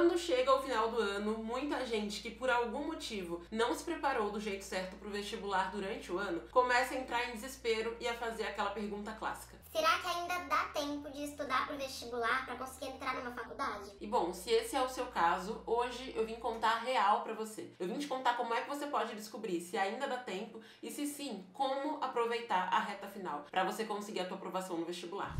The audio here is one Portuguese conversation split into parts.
Quando chega o final do ano, muita gente que por algum motivo não se preparou do jeito certo para o vestibular durante o ano, começa a entrar em desespero e a fazer aquela pergunta clássica: será que ainda dá tempo de estudar para o vestibular para conseguir entrar numa faculdade? E bom, se esse é o seu caso, hoje eu vim contar a real pra você. Eu vim te contar como é que você pode descobrir se ainda dá tempo e, se sim, como aproveitar a reta final pra você conseguir a tua aprovação no vestibular.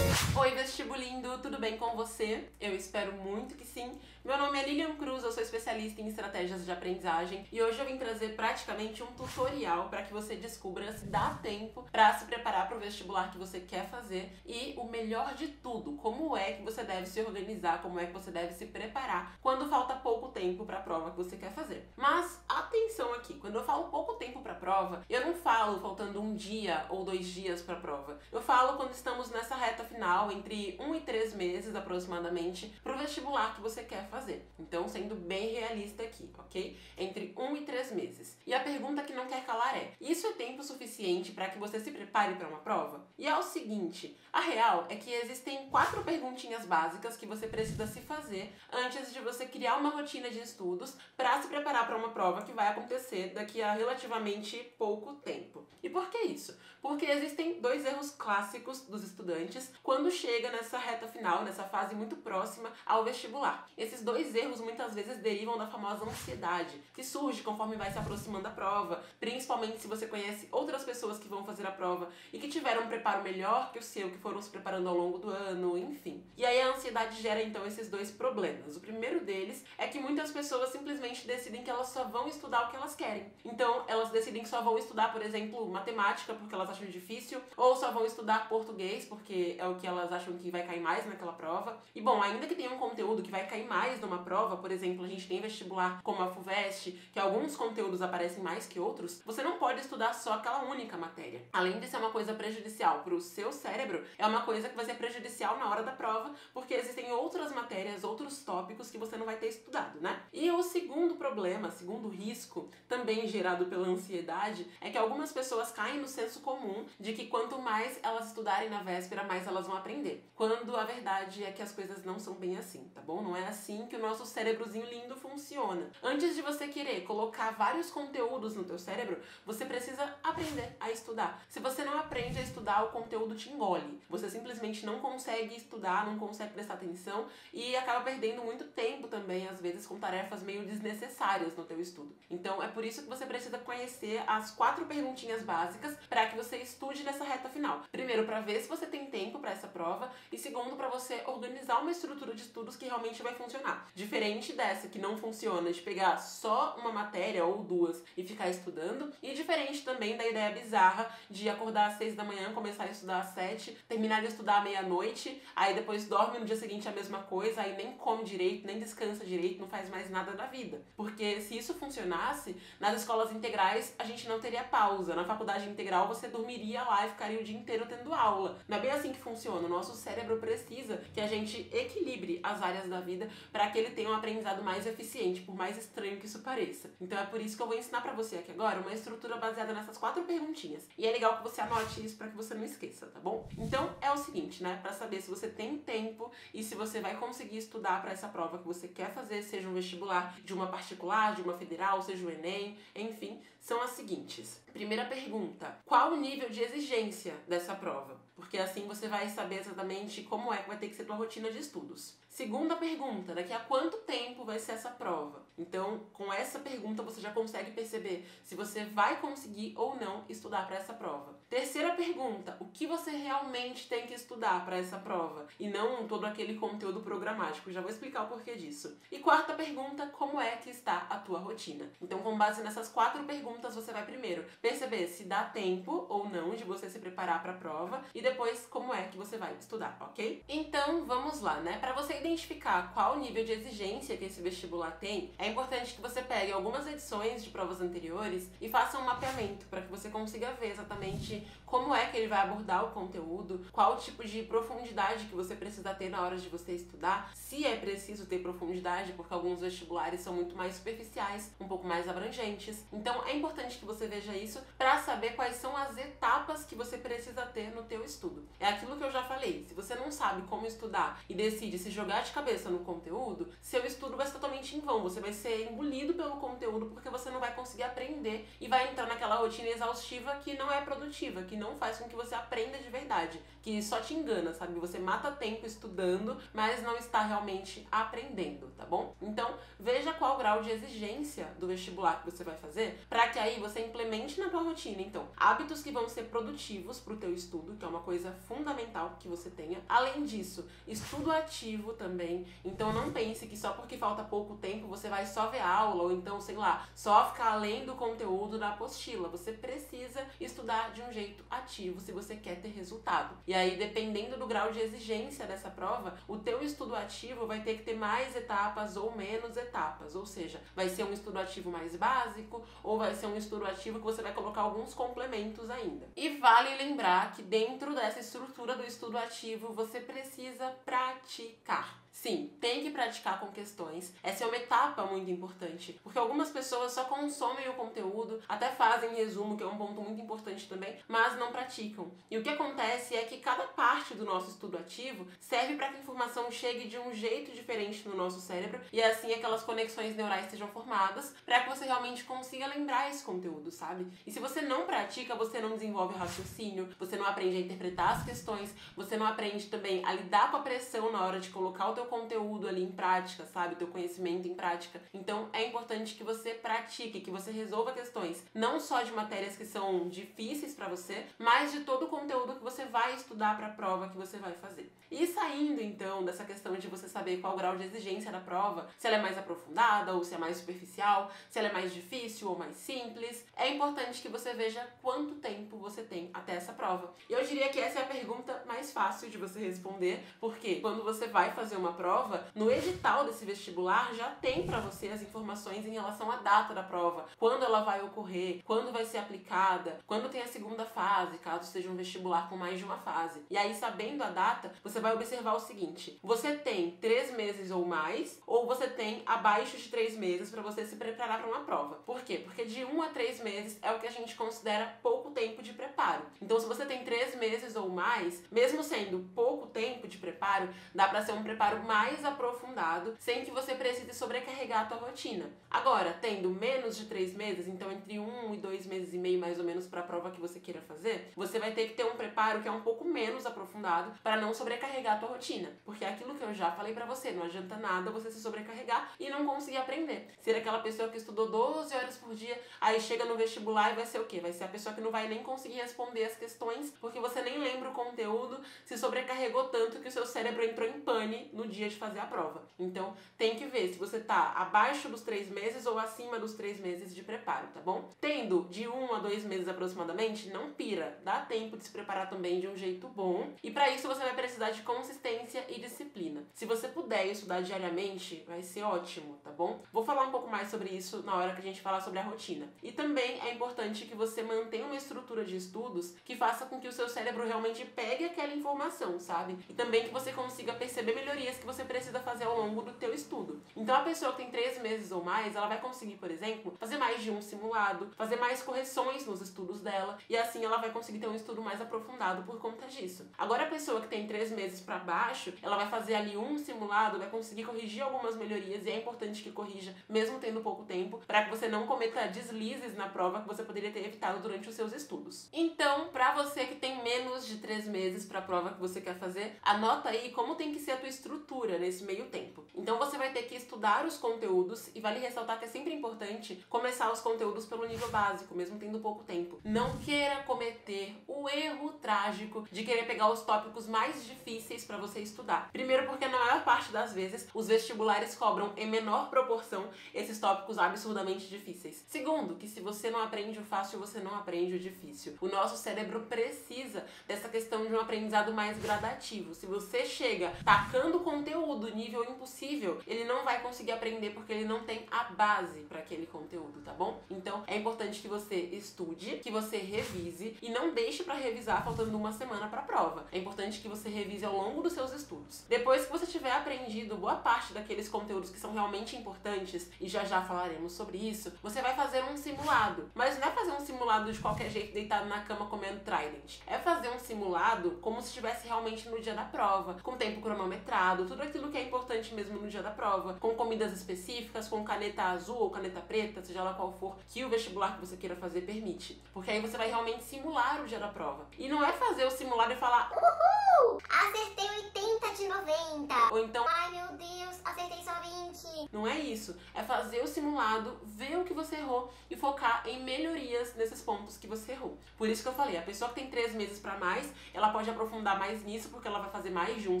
Oi, vestibulindo, tudo bem com você? Eu espero muito que sim. Meu nome é Lilian Cruz, eu sou especialista em estratégias de aprendizagem e hoje eu vim trazer praticamente um tutorial para que você descubra se dá tempo para se preparar para o vestibular que você quer fazer e, o melhor de tudo, como é que você deve se organizar, como é que você deve se preparar quando falta pouco tempo para a prova que você quer fazer. Mas atenção aqui, quando eu falo pouco tempo para a prova, eu não falo faltando um dia ou 2 dias para a prova. Eu falo quando estamos nessa reta final, entre 1 e 3 meses aproximadamente, para o vestibular que você quer fazer. Então, sendo bem realista aqui, ok? Entre 1 e 3 meses. E a pergunta que não quer calar é: isso é tempo suficiente para que você se prepare para uma prova? E é o seguinte, a real é que existem 4 perguntinhas básicas que você precisa se fazer antes de você criar uma rotina de estudos para se preparar para uma prova que vai acontecer daqui a relativamente pouco tempo. E por que isso? Porque existem 2 erros clássicos dos estudantes quando chega nessa reta final, nessa fase muito próxima ao vestibular. Esses 2 erros muitas vezes derivam da famosa ansiedade, que surge conforme vai se aproximando da prova, principalmente se você conhece outras pessoas que vão fazer a prova e que tiveram um preparo melhor que o seu, que foram se preparando ao longo do ano, enfim. E aí a ansiedade gera então esses 2 problemas. O primeiro deles é que muitas pessoas simplesmente decidem que elas só vão estudar o que elas querem. Então elas decidem que só vão estudar, por exemplo, matemática porque elas acham difícil, ou só vão estudar português porque é o que elas acham que vai cair mais naquela prova. E bom, ainda que tenha um conteúdo que vai cair mais numa prova, por exemplo, a gente tem vestibular como a FUVEST, que alguns conteúdos aparecem mais que outros, você não pode estudar só aquela única matéria. Além de ser uma coisa prejudicial para o seu cérebro, é uma coisa que vai ser prejudicial na hora da prova, porque existem outras matérias, outros tópicos que você não vai ter estudado, né? E o segundo problema, segundo risco, também gerado pela ansiedade, é que algumas pessoas caem no senso comum de que quanto mais elas estudarem na véspera, mais elas vão aprender. Quando a verdade é que as coisas não são bem assim, tá bom? Não é assim que o nosso cérebrozinho lindo funciona. Antes de você querer colocar vários conteúdos no teu cérebro, você precisa aprender a estudar. Se você não aprende a estudar, o conteúdo te engole. Você simplesmente não consegue estudar, não consegue prestar atenção e acaba perdendo muito tempo também, às vezes, com tarefas meio desnecessárias no teu estudo. Então, é por isso que você precisa conhecer as 4 perguntinhas básicas para que você estude nessa reta final. Primeiro, para ver se você tem tempo para essa prova e segundo, para você organizar uma estrutura de estudos que realmente vai funcionar. Diferente dessa que não funciona, de pegar só uma matéria ou 2 e ficar estudando, e diferente também da ideia bizarra de acordar às 6 da manhã, começar a estudar às 7, terminar de estudar à meia-noite, aí depois dorme no dia seguinte a mesma coisa, aí nem come direito, nem descansa direito, não faz mais nada da vida. Porque se isso funcionasse, nas escolas integrais a gente não teria pausa. Na faculdade integral você dormiria lá e ficaria o dia inteiro tendo aula. Não é bem assim que funciona. O nosso cérebro precisa que a gente equilibre as áreas da vida para que ele tenha um aprendizado mais eficiente, por mais estranho que isso pareça. Então é por isso que eu vou ensinar para você aqui agora uma estrutura baseada nessas 4 perguntinhas. E é legal que você anote isso para que você não esqueça, tá bom? Então é o seguinte, né? Para saber se você tem tempo e se você vai conseguir estudar para essa prova que você quer fazer, seja um vestibular de uma particular, de uma federal, seja o Enem, enfim, são as seguintes. Primeira pergunta: qual o nível de exigência dessa prova? Porque assim você vai saber exatamente como é que vai ter que ser tua rotina de estudos. Segunda pergunta: daqui a quanto tempo vai ser essa prova? Então, com essa pergunta você já consegue perceber se você vai conseguir ou não estudar para essa prova. Terceira pergunta: o que você realmente tem que estudar para essa prova? E não todo aquele conteúdo programático. Já vou explicar o porquê disso. E quarta pergunta: como é que está a tua rotina? Então, com base nessas 4 perguntas, você vai primeiro perceber se dá tempo ou não de você se preparar para a prova e depois como é que você vai estudar, ok? Então, vamos lá, né? Para você identificar qual o nível de exigência que esse vestibular tem, é importante que você pegue algumas edições de provas anteriores e faça um mapeamento para que você consiga ver exatamente como é que ele vai abordar o conteúdo, qual qual tipo de profundidade que você precisa ter na hora de você estudar, se é preciso ter profundidade, porque alguns vestibulares são muito mais superficiais, um pouco mais abrangentes. Então é importante que você veja isso para saber quais são as etapas que você precisa ter no teu estudo. É aquilo que eu já falei, se você não sabe como estudar e decide se jogar de cabeça no conteúdo, seu estudo vai ser totalmente em vão, você vai ser engolido pelo conteúdo porque você não vai conseguir aprender e vai entrar naquela rotina exaustiva que não é produtiva, que não faz com que você aprenda de verdade, que só te engana, sabe? Você mata tempo estudando, mas não está realmente aprendendo, tá bom? Então, veja qual o grau de exigência do vestibular que você vai fazer, para que aí você implemente na tua rotina. Então, hábitos que vão ser produtivos para o teu estudo, que é uma coisa fundamental que você tenha. Além disso, estudo ativo também. Então, não pense que só porque falta pouco tempo você vai só ver aula, ou então, sei lá, só ficar além do conteúdo da apostila. Você precisa estudar de um jeito ativo se você quer ter resultado. E aí, dependendo do grau de exigência dessa prova, o teu estudo ativo vai ter que ter mais etapas ou menos etapas. Ou seja, vai ser um estudo ativo mais básico ou vai ser um estudo ativo que você vai colocar alguns complementos ainda. E vale lembrar que dentro dessa estrutura do estudo ativo, você precisa praticar. Sim, tem que praticar com questões. Essa é uma etapa muito importante, porque algumas pessoas só consomem o conteúdo, até fazem resumo, que é um ponto muito importante também, mas não praticam. E o que acontece é que cada parte do nosso estudo ativo serve para que a informação chegue de um jeito diferente no nosso cérebro e assim aquelas conexões neurais sejam formadas para que você realmente consiga lembrar esse conteúdo, sabe? E se você não pratica, você não desenvolve o raciocínio, você não aprende a interpretar as questões, você não aprende também a lidar com a pressão na hora de colocar o teu conteúdo ali em prática, sabe? O teu conhecimento em prática. Então é importante que você pratique, que você resolva questões não só de matérias que são difíceis para você, mas de todo o conteúdo que você vai estudar para a prova que você vai fazer. E saindo então dessa questão de você saber qual o grau de exigência da prova, se ela é mais aprofundada ou se é mais superficial, se ela é mais difícil ou mais simples, é importante que você veja quanto tempo você tem até essa prova. E eu diria que essa é a pergunta mais fácil de você responder, porque quando você vai fazer uma prova, no edital desse vestibular já tem para você as informações em relação à data da prova, quando ela vai ocorrer, quando vai ser aplicada, quando tem a segunda fase, caso seja um vestibular com mais de uma fase. E aí, sabendo a data, você vai observar o seguinte: você tem 3 meses ou mais, ou você tem abaixo de 3 meses para você se preparar para uma prova. Por quê? Porque de 1 a 3 meses é o que a gente considera pouco tempo de preparo. Então, se você tem 3 meses ou mais, mesmo sendo pouco tempo de preparo, dá para ser um preparo mais aprofundado, sem que você precise sobrecarregar a tua rotina. Agora, tendo menos de 3 meses, então entre 1 e 2 meses e meio mais ou menos para a prova que você queira fazer, você vai ter que ter um preparo que é um pouco menos aprofundado para não sobrecarregar a tua rotina. Porque é aquilo que eu já falei para você, não adianta nada você se sobrecarregar e não conseguir aprender. Ser aquela pessoa que estudou 12 horas por dia, aí chega no vestibular e vai ser o quê? Vai ser a pessoa que não vai nem conseguir responder as questões, porque você nem lembra o conteúdo, se sobrecarregou tanto que o seu cérebro entrou em pane no dia de fazer a prova. Então, tem que ver se você tá abaixo dos 3 meses ou acima dos 3 meses de preparo, tá bom? Tendo de 1 a 2 meses aproximadamente, não pira. Dá tempo de se preparar também de um jeito bom. E para isso você vai precisar de consistência e disciplina. Se você puder estudar diariamente, vai ser ótimo, tá bom? Vou falar um pouco mais sobre isso na hora que a gente falar sobre a rotina. E também é importante que você mantenha uma estrutura de estudos que faça com que o seu cérebro realmente pegue aquela informação, sabe? E também que você consiga perceber melhorias que você precisa fazer ao longo do teu estudo. Então a pessoa que tem 3 meses ou mais, ela vai conseguir, por exemplo, fazer mais de um simulado, fazer mais correções nos estudos dela, e assim ela vai conseguir ter um estudo mais aprofundado por conta disso. Agora a pessoa que tem 3 meses para baixo, ela vai fazer ali um simulado, vai conseguir corrigir algumas melhorias, e é importante que corrija, mesmo tendo pouco tempo, para que você não cometa deslizes na prova que você poderia ter evitado durante os seus estudos. Então, para você que tem menos de 3 meses para a prova que você quer fazer, anota aí como tem que ser a tua estrutura nesse meio tempo. Então você vai ter que estudar os conteúdos, e vale ressaltar que é sempre importante começar os conteúdos pelo nível básico, mesmo tendo pouco tempo. Não queira cometer o erro trágico de querer pegar os tópicos mais difíceis para você estudar. Primeiro porque na maior parte das vezes os vestibulares cobram em menor proporção esses tópicos absurdamente difíceis. Segundo, que se você não aprende o fácil, você não aprende o difícil. O nosso cérebro precisa dessa questão de um aprendizado mais gradativo, Se você chega tacando conteúdo nível impossível, ele não vai conseguir aprender porque ele não tem a base para aquele conteúdo, tá bom? Então é importante que você estude, que você revise e não deixe para revisar faltando uma semana para a prova. É importante que você revise ao longo dos seus estudos. Depois que você tiver aprendido boa parte daqueles conteúdos que são realmente importantes, e já já falaremos sobre isso, você vai fazer um simulado. Mas não é fazer um simulado de qualquer jeito deitado na cama comendo Trident. É fazer um simulado como se estivesse realmente no dia da prova, com tempo cronometrado, tudo aquilo que é importante mesmo no dia da prova, com comidas específicas, com caneta azul ou caneta preta, seja lá qual for que o vestibular que você queira fazer permite. Porque aí você vai realmente simular o dia da prova. E não é fazer o simulado e falar uhul, acertei 80 de 90. Ou então, ai meu Deus, acertei só 20. Não é isso. É fazer o simulado, ver o que você errou e focar em melhorias nesses pontos que você errou. Por isso que eu falei, a pessoa que tem 3 meses pra mais, ela pode aprofundar mais nisso, porque ela vai fazer mais de um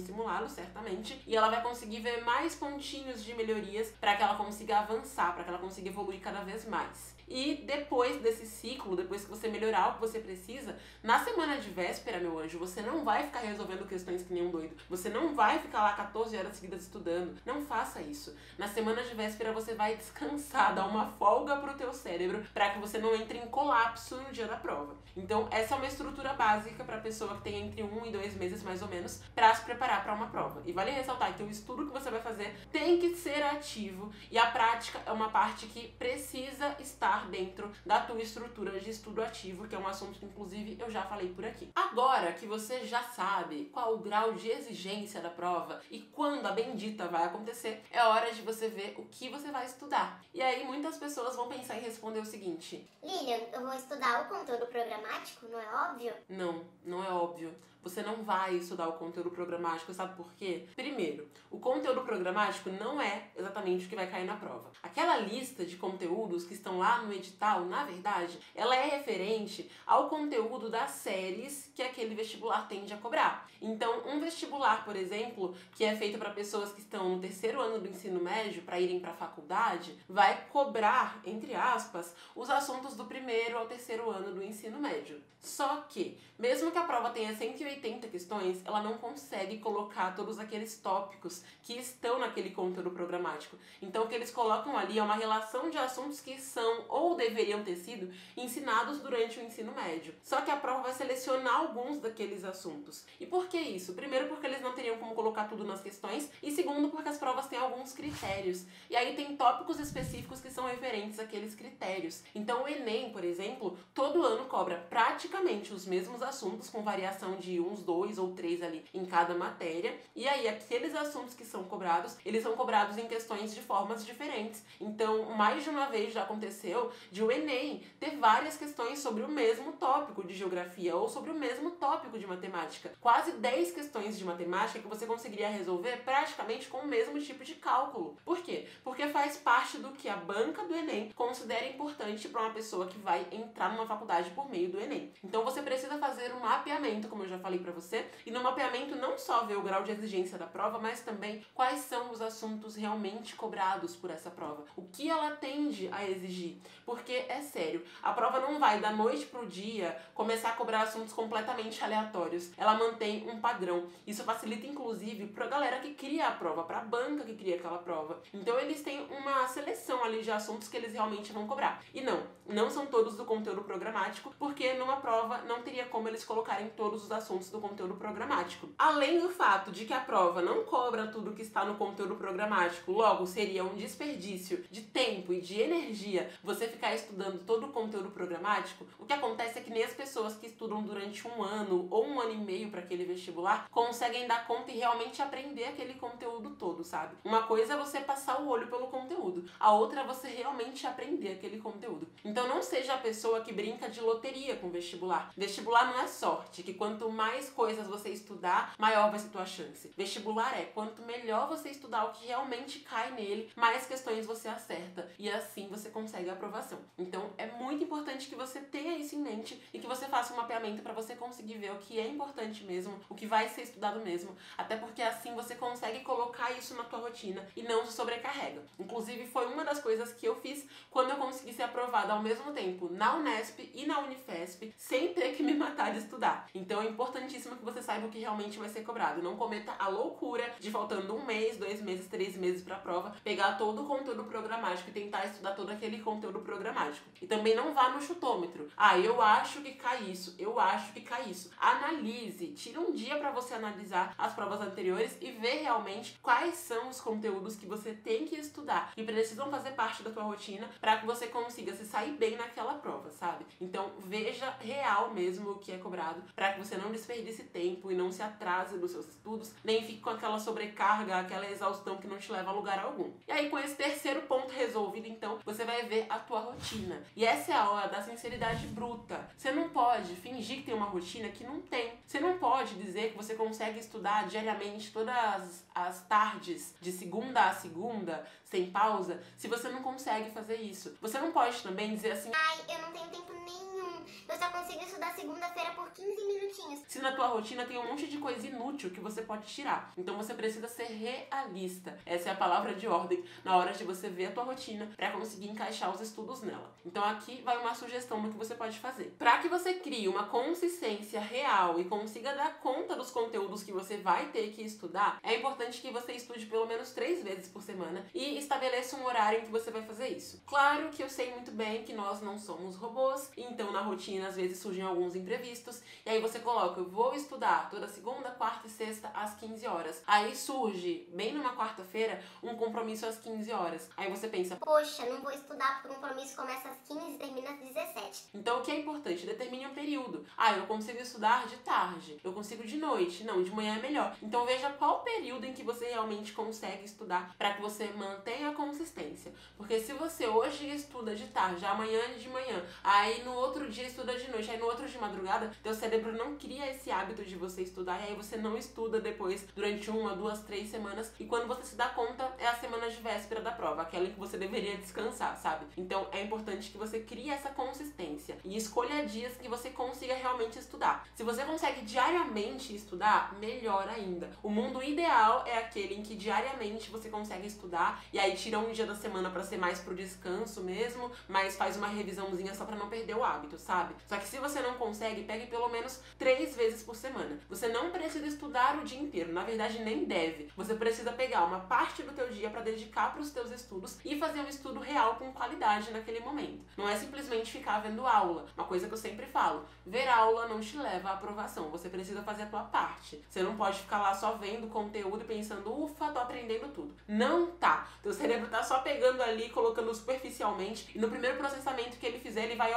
simulado, certamente, e ela vai conseguir ver mais pontinhos de melhorias para que ela consiga avançar, para que ela consiga evoluir cada vez mais. E depois desse ciclo, depois que você melhorar o que você precisa, na semana de véspera, meu anjo, você não vai ficar resolvendo questões que nem um doido. Você não vai ficar lá 14 horas seguidas estudando. Não faça isso. Na semana de véspera você vai descansar, dar uma folga pro teu cérebro para que você não entre em colapso no dia da prova. Então, essa é uma estrutura básica para pessoa que tem entre 1 e 2 meses, mais ou menos, para se preparar para uma prova. E vale ressaltar que o estudo que você vai fazer tem que ser ativo e a prática é uma parte que precisa estar dentro da tua estrutura de estudo ativo, que é um assunto que, inclusive, eu já falei por aqui. Agora que você já sabe qual o grau de exigência da prova e quando a bendita vai acontecer, é hora de você ver o que você vai estudar. E aí, muitas pessoas vão pensar em responder o seguinte: Lilian, eu vou estudar o conteúdo programático, não é óbvio? Não, não é óbvio. Você não vai estudar o conteúdo programático, sabe por quê? Primeiro, o conteúdo programático não é exatamente o que vai cair na prova. Aquela lista de conteúdos que estão lá no edital, na verdade, ela é referente ao conteúdo das séries que aquele vestibular tende a cobrar. Então, um vestibular, por exemplo, que é feito para pessoas que estão no 3º ano do ensino médio para irem para a faculdade, vai cobrar, entre aspas, os assuntos do 1º ao 3º ano do ensino médio. Só que, mesmo que a prova tenha 180 questões, ela não consegue colocar todos aqueles tópicos que estão naquele conteúdo programático. Então, o que eles colocam ali é uma relação de assuntos que são ou deveriam ter sido ensinados durante o ensino médio. Só que a prova vai selecionar alguns daqueles assuntos. E por que isso? Primeiro, porque eles não teriam como colocar tudo nas questões. E segundo, porque as provas têm alguns critérios. E aí tem tópicos específicos que são referentes àqueles critérios. Então, o Enem, por exemplo, todo ano cobra praticamente os mesmos assuntos, com variação de uns 2 ou 3 ali em cada matéria. E aí, aqueles assuntos que são cobrados, eles são cobrados em questões de formas diferentes. Então, mais de uma vez já aconteceu de o Enem ter várias questões sobre o mesmo tópico de geografia ou sobre o mesmo tópico de matemática. Quase 10 questões de matemática que você conseguiria resolver praticamente com o mesmo tipo de cálculo. Por quê? Porque faz parte do que a banca do Enem considera importante para uma pessoa que vai entrar numa faculdade por meio do Enem. Então você precisa fazer um mapeamento, como eu já falei pra você, e no mapeamento não só ver o grau de exigência da prova, mas também quais são os assuntos realmente cobrados por essa prova. O que ela tende a exigir. Porque, é sério, a prova não vai da noite pro dia começar a cobrar assuntos completamente aleatórios. Ela mantém um padrão. Isso facilita, inclusive, pra galera que cria a prova, pra banca que cria aquela prova. Então eles têm uma seleção ali de assuntos que eles realmente vão cobrar. E não são todos do conteúdo programático, porque numa prova não teria como eles colocarem todos os assuntos do conteúdo programático. Além do fato de que a prova não cobra tudo que está no conteúdo programático, logo seria um desperdício de tempo e de energia você ficar estudando todo o conteúdo programático, o que acontece é que nem as pessoas que estudam durante 1 ano ou 1 ano e meio para aquele vestibular conseguem dar conta e realmente aprender aquele conteúdo todo, sabe? Uma coisa é você passar o olho pelo conteúdo, a outra é você realmente aprender aquele conteúdo. Então não seja a pessoa que brinca de loteria com vestibular. Vestibular não é sorte, que quanto mais coisas você estudar, maior vai ser tua chance. Vestibular é quanto melhor você estudar o que realmente cai nele, mais questões você acerta e assim você consegue a aprovação. Então é muito importante que você tenha isso em mente e que você faça um mapeamento para você conseguir ver o que é importante mesmo, o que vai ser estudado mesmo, até porque assim você consegue colocar isso na tua rotina e não se sobrecarrega. Inclusive, foi uma das coisas que eu fiz quando eu consegui ser aprovada ao mesmo tempo na Unesp e na Unifesp, sem ter que me matar de estudar. Então é importantíssimo que você saiba o que realmente vai ser cobrado. Não cometa a loucura de, faltando 1 mês, 2 meses, 3 meses pra prova, pegar todo o conteúdo programático e tentar estudar todo aquele conteúdo programático. E também não vá no chutômetro. Eu acho que cai isso, eu acho que cai isso. Analise, tira um dia pra você analisar as provas anteriores e ver realmente quais são os conteúdos que você tem que estudar e precisam fazer parte da tua rotina para que você consiga se sair bem naquela prova, sabe? Então veja real mesmo o que é cobrado para que você não desperdice tempo e não se atrase nos seus estudos, nem fique com aquela sobrecarga, aquela exaustão que não te leva a lugar algum. E aí, com esse terceiro ponto resolvido, então, você vai ver a tua rotina. E essa é a hora da sinceridade bruta. Você não pode fingir que tem uma rotina que não tem. Você não pode dizer que você consegue estudar diariamente todas as tardes, de segunda a segunda, sem pausa, se você não consegue fazer isso. Você não pode também dizer assim: eu não tenho tempo nenhum, eu só consigo estudar segunda-feira por 15 minutinhos. Se na tua rotina tem um monte de coisa inútil que você pode tirar. Então você precisa ser realista. Essa é a palavra de ordem na hora de você ver a tua rotina para conseguir encaixar os estudos nela. Então aqui vai uma sugestão do que você pode fazer. Para que você crie uma consistência real e consiga dar conta dos conteúdos que você vai ter que estudar, é importante que você estude pelo menos 3 vezes por semana e estabeleça um horário em que você vai fazer isso. Claro que eu sei muito bem que nós não somos robôs, então na rotina às vezes surgem alguns imprevistos, e aí você coloca: eu vou estudar toda segunda, quarta e sexta às 15 horas. Aí surge, bem numa quarta-feira, um compromisso às 15 horas. Aí você pensa: poxa, não vou estudar porque o compromisso começa às 15 e termina às 17. Então o que é importante? Determine um período. Eu consigo estudar de tarde, eu consigo de noite, não, de manhã é melhor. Então veja qual período em que você realmente consegue estudar para que você mantenha a consistência. Porque se você hoje estuda de tarde, amanhã de manhã, aí no outro dia estuda de noite, aí no outro de madrugada, teu cérebro não cria esse hábito de você estudar, e aí você não estuda depois durante 1, 2, 3 semanas, e quando você se dá conta é a semana de véspera da prova, aquela em que você deveria descansar, sabe? Então é importante que você crie essa consistência e escolha dias que você consiga realmente estudar. Se você consegue diariamente estudar, melhor ainda. O mundo ideal é aquele em que diariamente você consegue estudar, e aí tira um dia da semana pra ser mais pro descanso mesmo, mas faz uma revisãozinha só pra não perder o hábito, sabe? Só que se você não consegue, pegue pelo menos 3 vezes por semana. Você não precisa estudar o dia inteiro, na verdade nem deve. Você precisa pegar uma parte do teu dia pra dedicar pros teus estudos e fazer um estudo real com qualidade naquele momento. Não é simplesmente ficar vendo aula. Uma coisa que eu sempre falo: ver aula não te leva à aprovação, você precisa fazer a tua parte. Você não pode ficar lá só vendo conteúdo e pensando: ufa, tô aprendendo tudo. Não tá. Teu cérebro tá só pegando ali, colocando superficialmente, e no primeiro processamento que ele fizer, ele vai,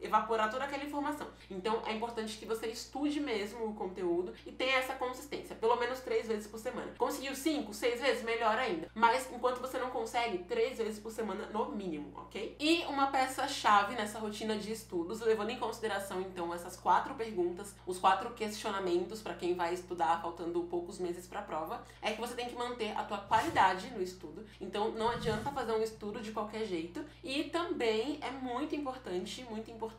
evaporar toda aquela informação. Então é importante que você estude mesmo o conteúdo e tenha essa consistência, pelo menos 3 vezes por semana. Conseguiu 5, 6 vezes? Melhor ainda. Mas enquanto você não consegue, 3 vezes por semana no mínimo, ok? E uma peça-chave nessa rotina de estudos, levando em consideração então essas 4 perguntas, os 4 questionamentos para quem vai estudar faltando poucos meses para a prova, é que você tem que manter a tua qualidade no estudo. Então não adianta fazer um estudo de qualquer jeito, e também é muito importante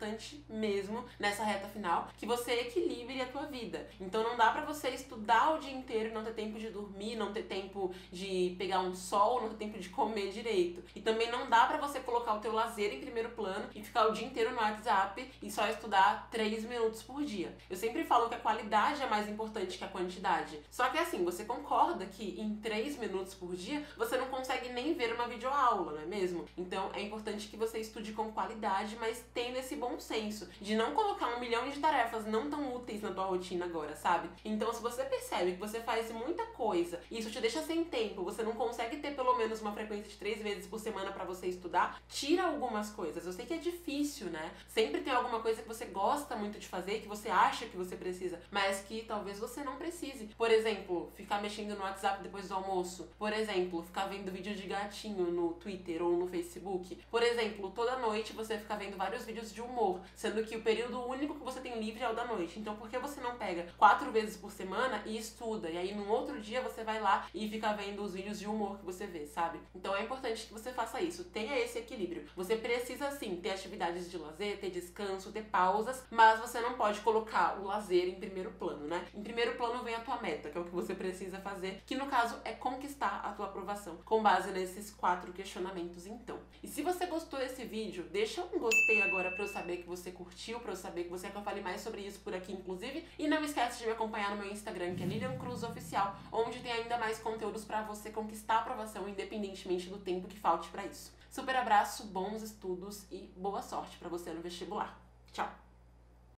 mesmo nessa reta final, que você equilibre a tua vida. Então não dá pra você estudar o dia inteiro e não ter tempo de dormir, não ter tempo de pegar um sol, não ter tempo de comer direito. E também não dá pra você colocar o teu lazer em primeiro plano e ficar o dia inteiro no WhatsApp e só estudar 3 minutos por dia. Eu sempre falo que a qualidade é mais importante que a quantidade. Só que assim, você concorda que em 3 minutos por dia você não consegue nem ver uma videoaula, não é mesmo? Então é importante que você estude com qualidade, mas tendo esse bom senso de não colocar 1 milhão de tarefas não tão úteis na tua rotina agora, sabe? Então se você percebe que você faz muita coisa e isso te deixa sem tempo, você não consegue ter pelo menos uma frequência de 3 vezes por semana pra você estudar, tira algumas coisas. Eu sei que é difícil, né? Sempre tem alguma coisa que você gosta muito de fazer, que você acha que você precisa, mas que talvez você não precise. Por exemplo, ficar mexendo no WhatsApp depois do almoço. Por exemplo, ficar vendo vídeo de gatinho no Twitter ou no Facebook. Por exemplo, toda noite você fica vendo vários vídeos de humor, sendo que o período único que você tem livre é o da noite. Então por que você não pega 4 vezes por semana e estuda? E aí aí num outro dia você vai lá e fica vendo os vídeos de humor que você vê, sabe? Então é importante que você faça isso, tenha esse equilíbrio. Você precisa sim ter atividades de lazer, ter descanso, ter pausas, mas você não pode colocar o lazer em primeiro plano, né? Em primeiro plano vem a tua meta, que é o que você precisa fazer, que no caso é conquistar a tua aprovação, com base nesses 4 questionamentos então. E se você gostou desse vídeo, deixa um gostei agora pra eu saber que você curtiu, pra eu saber que você quer que eu fale mais sobre isso por aqui, inclusive. E não esquece de me acompanhar no meu Instagram, que é Lilian Cruz Oficial, onde tem ainda mais conteúdos pra você conquistar a aprovação, independentemente do tempo que falte pra isso. Super abraço, bons estudos e boa sorte pra você no vestibular. Tchau!